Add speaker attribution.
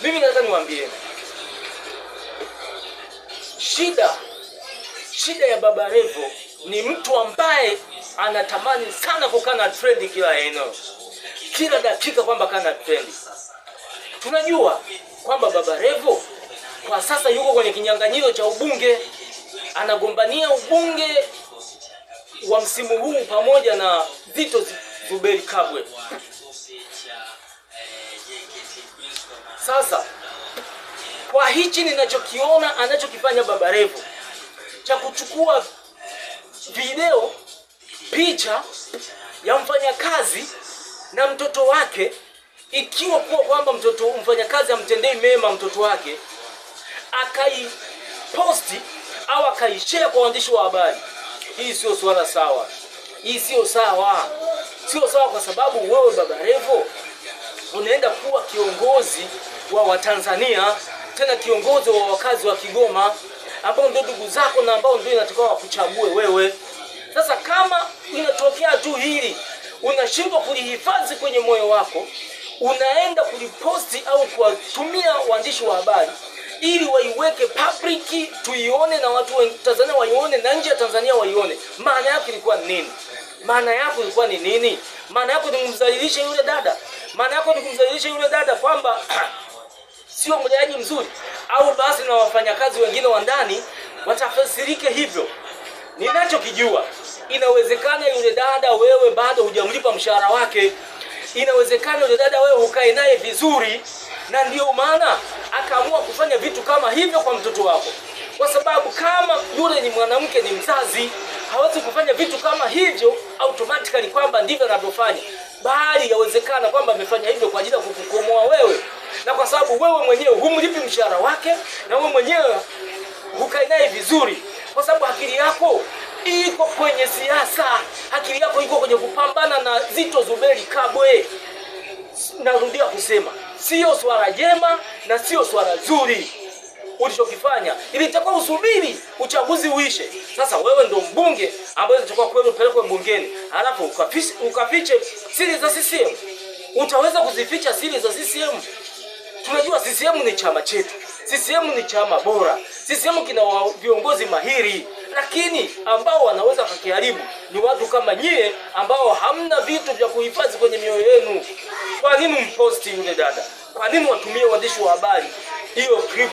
Speaker 1: Mimi nataka niwaambie shida ya Baba Levo ni mtu ambaye anatamani sana kukaa na trend kila eneo, kila dakika kwamba kana trend. Tunajua kwamba Baba Levo kwa sasa yuko kwenye kinyang'anyiro cha ubunge, anagombania ubunge wa msimu huu pamoja na Zitto Zuberi Kabwe. Sasa kwa hichi ninachokiona anachokifanya Baba Levo cha kuchukua video, picha ya mfanyakazi na mtoto wake, ikiwa kuwa kwamba mfanyakazi amtendei mema mtoto wake, akaiposti au akaishare kwa waandishi wa habari, hii sio swala sawa. Hii sio sawa. Sio sawa kwa sababu wewe Baba Levo unaenda kuwa kiongozi wa Watanzania, tena kiongozi wa wakazi wa Kigoma ambao ndio ndugu zako na ambao ndio inatakiwa wakuchague wewe. Sasa kama inatokea tu hili, unashindwa kulihifadhi kwenye moyo wako, unaenda kuliposti au kuwatumia waandishi wa habari ili waiweke public tuione na watu wa Tanzania waione na nje ya Tanzania waione, maana yake ilikuwa nini? Maana yako ilikuwa ni nini? Maana yako ni kumdhalilisha yule dada? Maana yako ni kumdhalilisha yule dada kwamba sio mleaji mzuri, au basi na wafanyakazi wengine wa ndani watafasirike hivyo? Ninachokijua, inawezekana yule dada wewe bado hujamlipa mshahara wake. Inawezekana yule dada wewe ukae naye vizuri, na ndio maana akaamua kufanya vitu kama hivyo kwa mtoto wako. Kwa sababu kama yule ni mwanamke, ni mzazi, hawezi kufanya vitu kama hivyo automatically kwamba ndivyo anavyofanya, bali yawezekana kwamba amefanya hivyo kwa ajili ya kukukomoa wewe, na kwa sababu wewe mwenyewe humlipi mshahara wake, na wewe mwenyewe hukai naye vizuri, kwa sababu akili yako iko kwenye siasa, akili yako iko kwenye kupambana na Zitto Zuberi Kabwe. Narudia kusema, sio swala jema na sio swala zuri ulichokifanya. Ilitakiwa usubiri uchaguzi uishe. Sasa wewe ndo mbunge ambaye unatakiwa kwenda upelekwe bungeni, halafu ukafiche siri za CCM. Utaweza kuzificha siri za CCM? Tunajua CCM ni chama chetu, CCM ni chama bora, CCM kina viongozi mahiri, lakini ambao wanaweza kukiharibu ni watu kama nyie ambao hamna vitu vya kuhifadhi kwenye mioyo yenu. Kwa nini mposti yule dada? Kwa nini watumie waandishi wa habari hiyo clip?